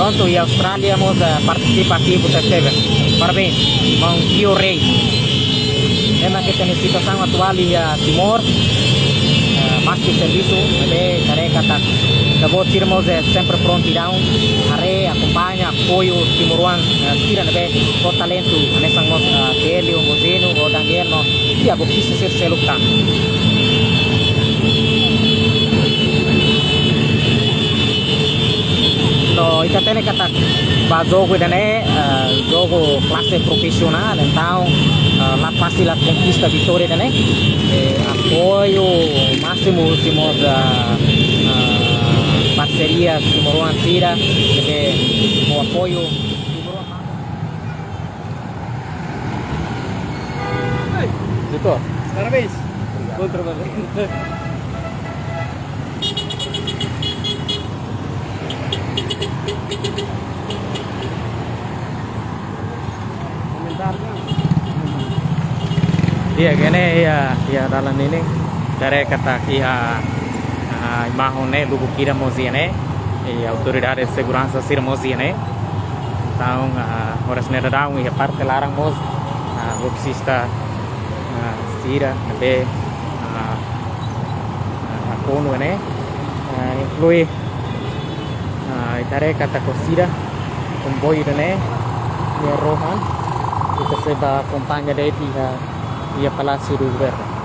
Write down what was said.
Pronto, e a Austrália participa aqui por terceira. Parabéns, irmão Tio Rei. Tema que tem situação atual e a Timor, mais que serviço, é tarefa tá. Acabou de irmos sempre prontidão, acompanha, apoio timoruan, tira o talento, nessa dele, o Mozeno, o Daniel, e a boquista ser selucta. No, ita tene kata ba jogo dane jogo classe profissional, então lá passa a conquista vitória dane apoio máximo temos parceria Timoruan Tira o apoio Doutor, Parabéns. Bom trabalho. Iya, gini ya dalam ini dari kata mahone lugu kira moziane autoridade de segurança sir moziane então horas nera daun e parte larang mos boxista sira nabe kono ne inclui dari kata kosira comboio ne Rohan kita seba acompanha dele e a Palácio do Governo.